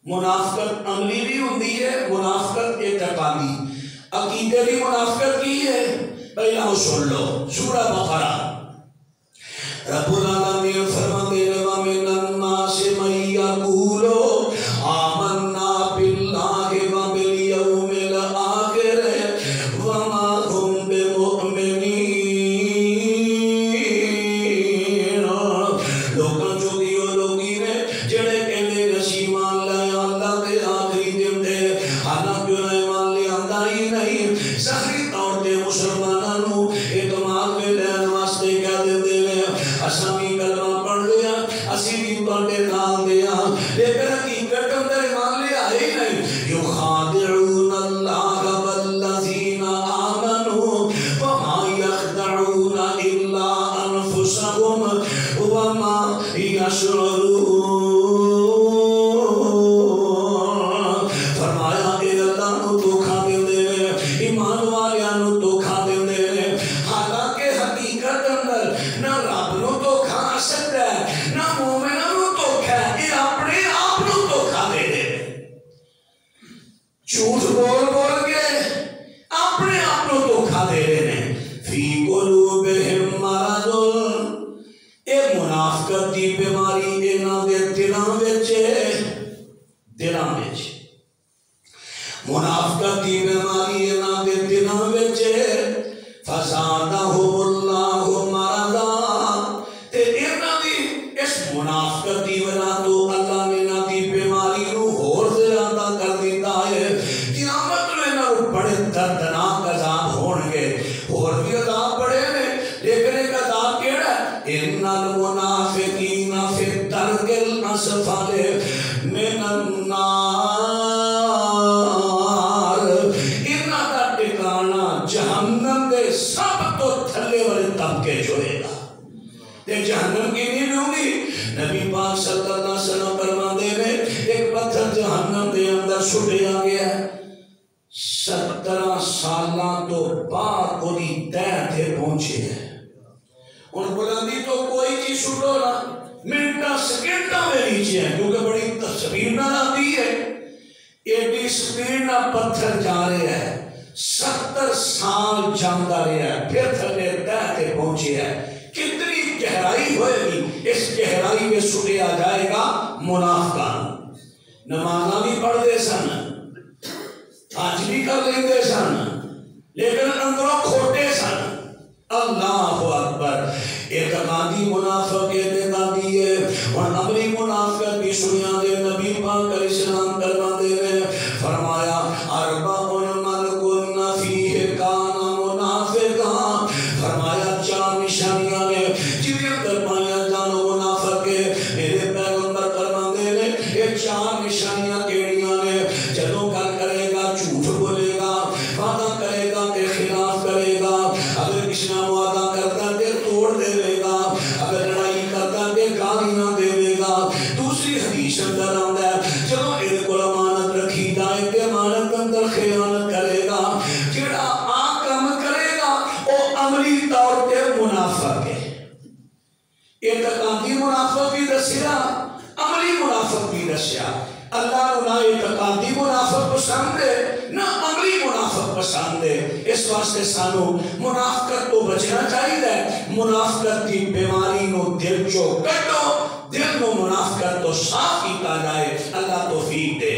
منافقت عملی بھی ہوندی ہے، منافقت اعتقادی۔ عقیدے بھی منافقت کی ہے، پہلا سن لو سورہ بقرہ۔ رب العالمین فرماتے ہیں وَمِنَ النَّاسِ مَن يَقُولُ آمَنَّا بِاللَّهِ وَبِالْيَوْمِ الْآخِرِ وَمَا هُمْ بِمُؤْمِنِينَ۔ لوکاں جو دیو لوگی نے جڑے کہندے نسی مان لے اللہ دے آخری دن دے، حالانکہ انہیں مان لے آندا ہی نہیں، ظاہری طور تے مسلماناں نو اعتماد میں لین واسطے کہہ دیندے نے اساں بھی کلمہ پڑھ لیا، اسی بھی تواڈے نال دیا، لیکن حقیقت اندر ایمان لے آئے ہی نہیں۔ یخادعون اللہ والذین آمنوا وما یخدعون الا انفسهم وما یشعرون۔ فرمایا اے اللہ نو دھوکھا دیندے نے، ایمان والیاں نو دھوکھا دیندے نے، حالانکہ حقیقت اندر نہ رب نو دھوکھا آ سکتا ہے نہ مومناں نو دھوکھا ہے، یہ اپنے آپ نو دھوکھا دے دے، جھوٹ بول بول کے اپنے آپ نو دھوکھا دے رہے ہیں۔ فی قلوبہم مرض، اے منافقت دی بیماری انہاں دے دلاں وچ ہے، دلاں وچ منافقت دی بیماری انہاں دے دلاں وچ ہے۔ فزادہم اللہ مرضا، تے انہاں دی اس منافقت دی وجہ تو اللہ نے انہاں دی بیماری نو ہور زیادہ کر دیتا ہے۔ قیامت میں انہاں نو بڑے دردناک عذاب ہون گے، اور بھی عذاب بڑے نے، لیکن ایک عذاب کیڑا ہے؟ ان المنافقین فی الدرک الاسفل من النار، انہاں دا ٹھکانہ جہنم دے سب تو تھلے والے طبقے جو ہے گا۔ تے جہنم کی نہیں ہوگی، نبی پاک صلی اللہ علیہ وسلم فرماتے ہیں ایک پتھر جہنم دے اندر سٹیا گیا ہے، 17 سالاں تو بعد وہی تہ تے پہنچے ہے۔ ان بلندی تو کوئی چیز سٹو نا، منٹا سیکنڈا میں نیچے ہے، کیونکہ بڑی تصویر نہ آتی ہے، ایڈی سپیڈ نہ پتھر جا رہے ہیں، 70 سال جاندا رہا ہے، پھر تھلے تہ تے پہنچے ہے۔ کتنی گہرائی ہوئے گی، اس گہرائی میں سٹیا جائے گا منافقان۔ نمازاں بھی پڑھ دے سن، حج بھی کر لیندے سن لیکن اندروں کھوٹے سن. اللہ اکبر. اعتقادی منافق اعتقادی ہے اور عملی منافق بھی سنیا دے. نبی پاک علیہ السلام فرماتے ہیں فرمایا اربع من کن فیہ کان منافقا. فرمایا 4 نشانیاں نے جنہیں اندر پایا جانو منافق ہے. میرے پیغمبر فرماتے ہیں یہ 4 نشانیاں کیڑیاں نے. جدوں گل کرے گا جھوٹ بولے گا, وعدہ کرے گا تے خلاف کرے گا, اگر کسی نے وعدہ کرتا تے توڑ دے گا, اگر لڑائی کرتا تے گالی نہ دے گا. دوسری حدیث اندر آتا ہے جدوں اے کول امانت رکھی جائے تے امانت اندر خیانت کرے گا. جڑا آ کام کرے گا او عملی طور تے منافق ہے. اعتقادی منافق بھی دسیا, عملی منافق بھی دسیا. اللہ نہ اعتقادی منافق پسند ہے نہ عملی منافق پسند ہے. اس واسطے سانو منافقت تو بچنا چاہیے. منافقت کی بیماری نو دل چو کٹو, دل نو منافقت تو صاف کیتا جائے. اللہ توفیق دے.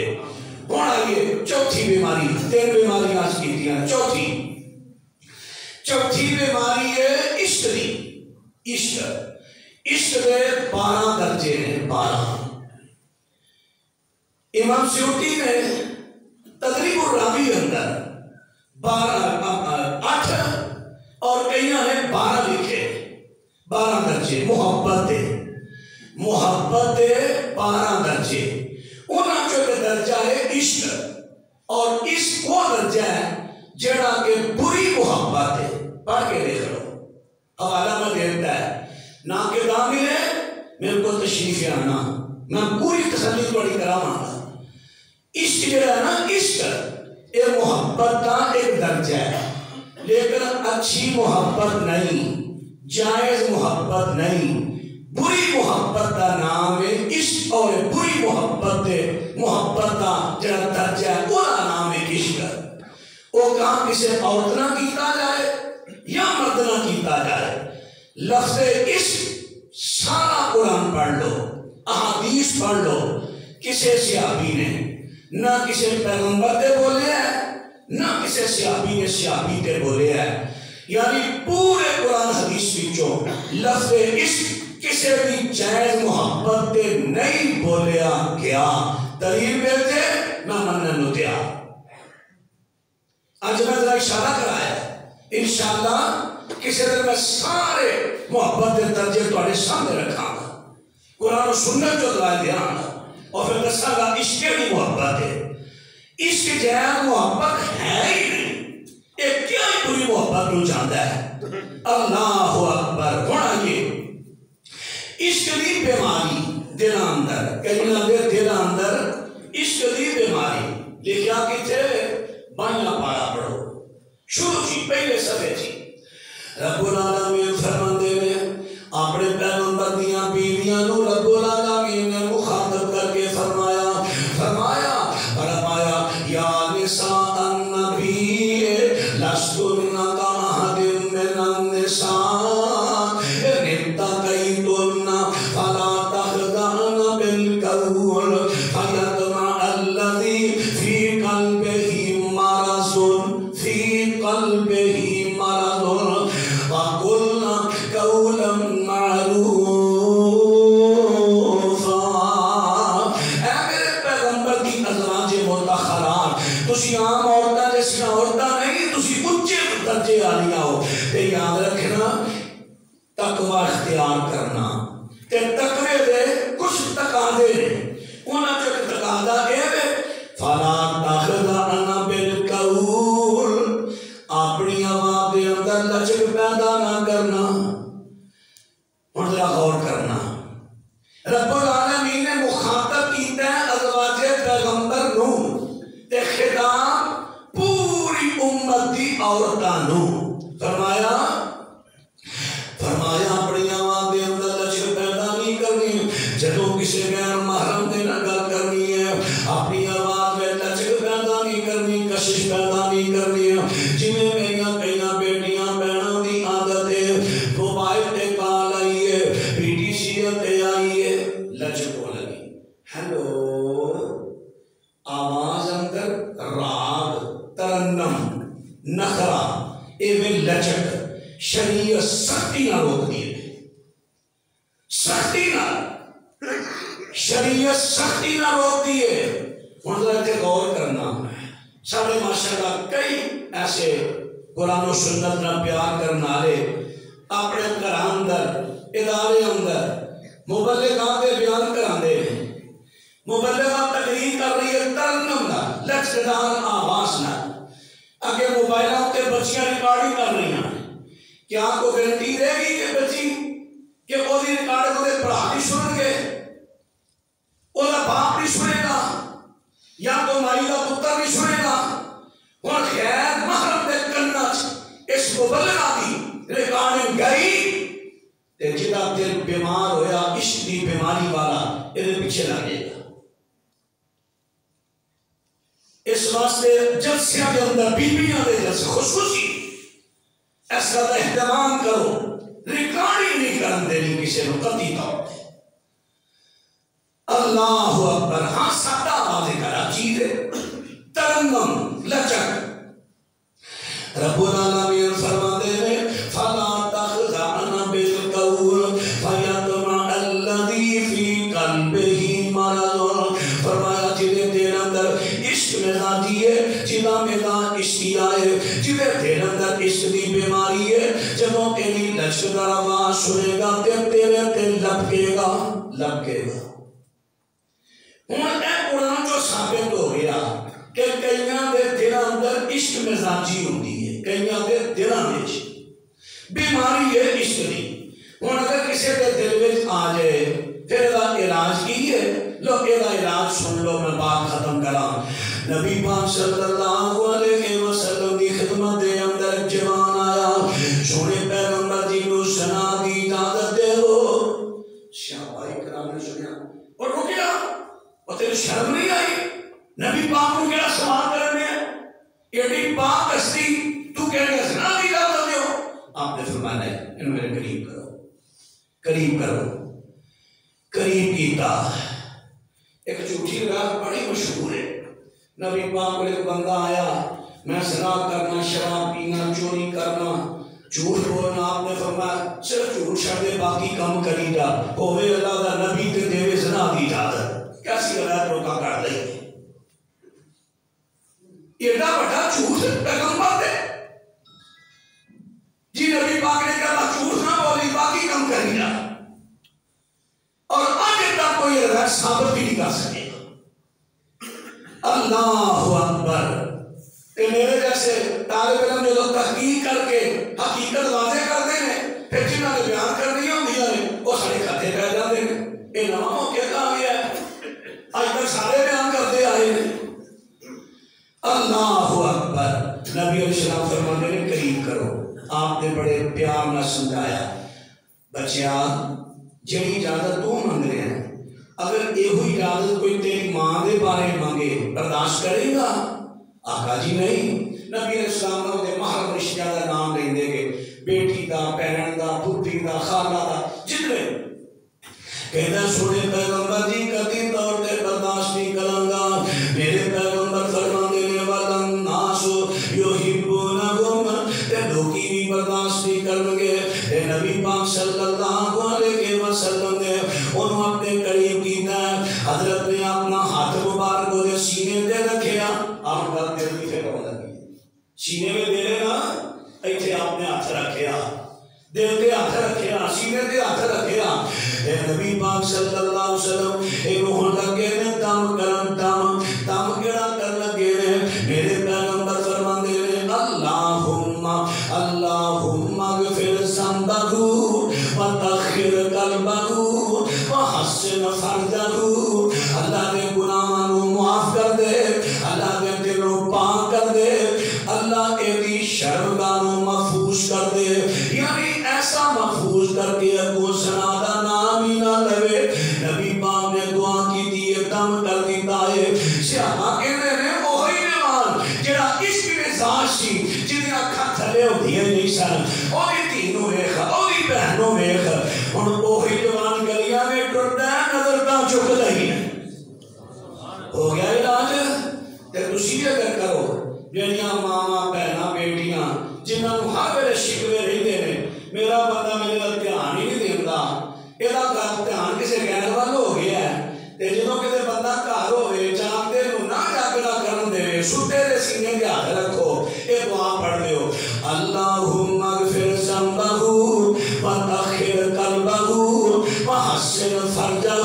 ہوں آئیے چوتھی بیماری. 3 بیماری آج کی ہیں. چوتھی بیماری ہے عشق دی. عشق دے 12 درجے ہیں. 12. امام سیوطی نے تدریب الراوی اندر 8 اور کئی نے 12 لکھے. 12 درجے محبت 12 درجے. انہاں جو درجہ ہے عشق, اور عشق وہ درجہ ہے جڑا کہ بری محبت ہے. پڑھ کے دیکھ لو, حوالہ میں دیتا ہے. نہ کہ دامن ہے میرے کو تشریف آنا, میں پوری تسلی بڑی کراواں. عشق جڑا ہے نا, عشق یہ محبت کا ایک درجہ ہے, لیکن اچھی محبت نہیں, جائز محبت نہیں. بری محبت کا نام ہے عشق, اور بری محبت کا جڑا درجہ ہے وہ نام ہے عشق. وہ کام کسی عورت نہ کیتا جائے یا مرد نہ کیتا جائے. لفظ عشق سارا قرآن پڑھ لو, احادیث پڑھ لو, کسی صحابی نے نہ کسی پیغمبر تے بولے ہے, نہ کسی صحابی نے صحابی تے بولے ہے. یعنی پورے قرآن حدیث وچوں لفظ عشق کسی بھی جائز محبت تے نہیں بولیا گیا. دلیل ملتے میں منن نو تیار. آج میں ذرا اشارہ کرایا, انشاءاللہ کسی دن میں سارے محبت کے درجے تمہارے سامنے رکھاں گا, قرآن و سنت جو دلائل دیاں گا, اور پھر دساں گا عشق کی محبت ہے. عشق جائز محبت ہے ہی نہیں, ایک کیا پوری محبت نو جاندا ہے. اللہ اکبر. ہونا یہ عشق دی بیماری دل اندر, کہیں دے دل اندر عشق دی بیماری لکھیا کتھے؟ 22 پارا پڑھو, شروع جی پہلے صفحے جی. رب العالمین فرماندے نے اپنے پیغمبر دیاں بیویاں نو رب العالمین نے مخاطب کر کے فرمایا یا نساء النبی لستن کاحد من النساء ان اتقیتن فلا تخضعن بالقول فیطمع الذی فی قلبہ مرض وقلنا قولا معروفا. اے میرے پیغمبر کی ازواج مطہرات, تسی عام عورتاں جیسیاں عورتاں نہیں, تسی اونچے درجے والیاں ہو. تے یاد رکھنا تقوی اختیار کرنا, تے تقوی دے کچھ تقاضے نے. انہاں چ تقاضا اے ہے فلا تخضعن بالقول, اپنی آواز دے اندر لچک پیدا نہ کرنا. ہن ذرا غور کرنا, رب العالمین نے مخاطب کیتا ہے ازواج پیغمبر نو, تے خطاب پوری امت دی عورتاں نو. فرمایا اپنی آواز دے اندر لچک پیدا نہیں کرنی. جدوں کسی غیر محرم دے نال گل کرنی ہے, اپنی آواز میں لچک پیدا نہیں کرنی, کشش پیدا نہیں کرنی. جویں میریاں کئی بیٹیاں بہنوں دی عادت ہے, موبائل تے کال آئی ہے, PTC تے آئی ہے, لچک ہو لگی, ہیلو, آواز اندر راگ لچک شریعت سختی نہ روک دیے، سختی نہ، شریعت سختی نہ روک دیے۔ حضرت غور کرنا، سارے ماشاءاللہ کئی ایسے قرآن و سنت نہ پیار کرنے والے اپنے گھر اندر ادارے اندر مبلغات بیان کراندے ہیں، مبلغہ تقریر کر رہی ہے ترنم نہ لچکدار آواز نہ، اگے موبائلوں کے بچیاں ریکارڈنگ کر رہی ہیں، کیا کو گارنٹی دے گی کہ بچی کہ وہ ریکارڈنگ کو پڑھا نہیں سن گے، وہ باپ نہیں سنے گا یا تو مائی کا پتر نہیں سنے گا؟ اور خیر محرم دے کننا اس مبلغہ کی ریکارڈنگ گئی تے جدا دل بیمار ہویا عشق دی بیماری والا یہ پیچھے لگے گا۔ اس واسطے جلسیاں کے اندر بیویاں دے جلسے خصوصی ایسا اہتمام کرو، ریکارڈنگ نہیں کرن دینی کسی نے قطعی طور پہ۔ اللہ اکبر، ہاں سادہ واضح کرا چیز ہے، ترنم لچک۔ رب العالمین فرماتے ہیں فَلَا تَخْضَعْنَ بِالْقَوْلِ فَيَطْمَعَ الَّذِي فِي قَلْبِهِ مَرَضٌ۔ فرمایا جنہیں دیر اندر عشق مزاجی ہے، جنہ مزا عشقی آئے، جنہیں دیر اندر عشق دی بیماری ہے، جنہوں تیری لشکر آواز سنے گا تیرے دل لپکے گا، لپکے گا۔ ہوں اے قرآن جو ثابت ہو گیا کہ کئیاں دے دل اندر عشق مزاجی ہوتی ہے، کئیاں دے دل اندر بیماری ہے عشق دی۔ ہوں اگر کسی دے دل میں آ جائے پھر دا علاج کی ہے، لو ایدہ علاج سن لو، میں بات ختم کرا۔ نبی پاک صلی اللہ علیہ وسلم دی خدمت دے اندر جوان آیا، سونے پیغمبر جی کو سنا دی اجازت دے ہو۔ صحابہ کرام نے سنیا اور رکیا، اور تیرے شرم نہیں آئی؟ نبی پاک کو کیا سوال کرنے ہیں؟ ایڈی پاک ہستی تو کہنے ہیں زنا دی اجازت دے ہو؟ آپ نے فرمایا ہے ان میرے قریب کرو، قریب کرو، قریب کیتا۔ ایک جھوٹی روایت بڑی مشہور ہے، نبی پاک کو ایک بندہ آیا، میں زنا کرنا، شراب پینا، چوری کرنا، جھوٹ بولنا، آپ نے فرمایا صرف جھوٹ چھڑ دے باقی کام کری جا، ہوئے اللہ دا نبی تے دے زنا دی اجازت۔ کیسی روایت روکا کر دے؟ ایڈا بڑا جھوٹ پیغمبر دے جی، نبی پاک نے کہا جھوٹ نہ بولی باقی کام کری جا، اور آگے تک کوئی روایت ثابت بھی نہیں کر سکے گا۔ اللہ اکبر۔ کہ میرے جیسے طالب علم جو تحقیق کر کے حقیقت واضح کر دیں گے، پھر جنہوں نے بیان کر دیا ہوں وہ سارے کھاتے پہ جاتے ہیں۔ یہ نواں موقع کہا گیا ہے، آج تک سارے بیان کرتے آئے ہیں۔ اللہ اکبر۔ نبی علیہ السلام فرمانے نے قریب کرو، آپ نے بڑے پیار نہ سمجھایا، بچیا جڑی اجازت تو مانگ رہے ہیں، اگر یہ اجازت کوئی تیری ماں دے بارے مانگے برداشت کرے گا؟ آقا جی نہیں۔ نبی علیہ السلام نے دے محرم رشتہ دا نام لیں دے گے، بیٹی دا، بہن دا، پھوپھی دا، خالہ دا، جتنے کہنا سونے پیغمبر جی کتی طور تے برداشت نہیں کروں گا۔ میرے پیغمبر فرمانے نے والناس یحبونہم، تے لوکی بھی برداشت نہیں کریں گے۔ تے نبی پاک صلی اللہ علیہ وسلم نے انہوں اپنے قریب کیتا ہے، حضرت نے اپنا ہاتھ مبارک کو دے سینے دے رکھیا، آپ کا دل بھی پھر ہونا لگی سینے میں دے رہے نا، ایتھے آپ نے ہاتھ رکھیا، دل دے ہاتھ رکھیا، سینے دے ہاتھ رکھیا۔ اے نبی پاک صلی اللہ علیہ وسلم اے روح لگے نے دم کرن، دم کیڑا کر لگے نے؟ میرے پیغمبر فرماندے نے اللہم اغفر ذنبہ وطہر قلبہ وحسن فرجہ، اللہ نے گناہاں نو معاف کر دے، اللہ نے دل نو پاک کر دے، اللہ ایدی شرمگاہ نو محفوظ کر دے، یعنی ایسا محفوظ کر کے اگو سنا دا نام ہی نہ لگے۔ نبی پاک نے دعا کی دیئے دم کر دیتا ہے۔ صحابہ کہتے ہیں وہی جوان جڑا عشق مزاج سی، جنہیں اکھا تھلے ہوتی ہیں نہیں سن، اوہی تینوں ویکھ، اوہی بہنوں ویکھ، ہن وہی جوان گلیاں میں ٹرتا ہے، نظر تا چک لگی ہو گیا علاج۔ تے تسی اگر کرو جڑیاں ماواں بہناں بیٹیاں جنہوں ہر ویلے شکوے رہتے ہیں میرا بندہ میرے گل دھیان ہی نہیں دیتا یہ دھیان کسی غیر وال ہو گیا ہے جدوں کسی بندہ گھر ہوئے جانتے نہ جاگنا کرن دے ستے دے سینے دے ہاتھ رکھو یہ دعا پڑھ دیو اللہم اغفر ذنبہ وطہر قلبہ وحسن فرجہ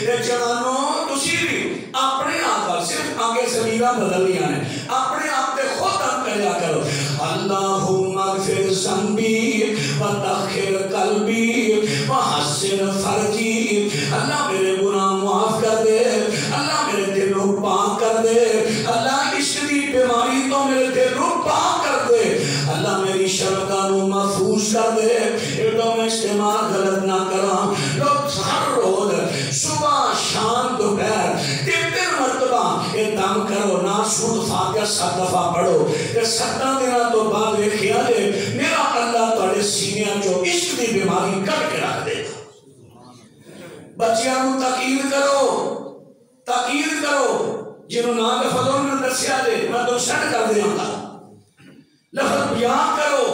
یہ جانو تسی بھی اپنے آپ پر صرف آگے سمیرہ بدلنیاں ہیں اپنے آپ پہ خود ہم کریا کرو اللہم اغفر ذنبی وطہر قلبی وحسن فرجی اللہ میرے گناہ معاف کر دے اللہ میرے دل کو پاک کر دے اللہ عشق دی بیماری تو میرے دل کو پاک کر دے اللہ میری شرکا نو محفوظ کر دے یہ تو میں استعمال غلط نہ کراں لوگ ہر روز صبح شام دوپہر 3 مرتبہ یہ دم کرو نہ سود فاتحہ 7 دفعہ پڑھو کہ 7 دنوں تو بعد ویکھیا جے میرا اللہ تواڈے سینیاں چوں عشق دی بیماری کٹ کے رکھ دے بچیاں کو تاکید کرو جنہوں نہ لفظوں نے دسیا دے میں تو سیٹ کر دیا گا لفظ بیان کرو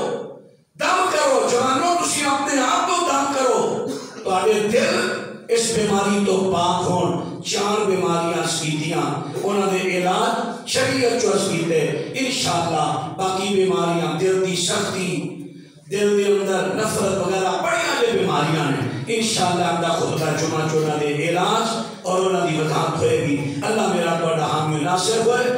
دم کرو جوانوں تسی اپنے آپ کو دم کرو تواڈے دل اس بیماری تو پاک ہون 4 بیماریاں سکیتیاں انہوں نے علاج شریعت جو سکیتے انشاءاللہ باقی بیماریاں دل دی سختی دل دے اندر نفرت وغیرہ بڑی آجے بیماریاں ہیں انشاءاللہ اندہ خود کا جمعہ چونا دے علاج اور انہوں نے وضاحت ہوئے گی اللہ میرا بڑا حامی ناصر ہوئے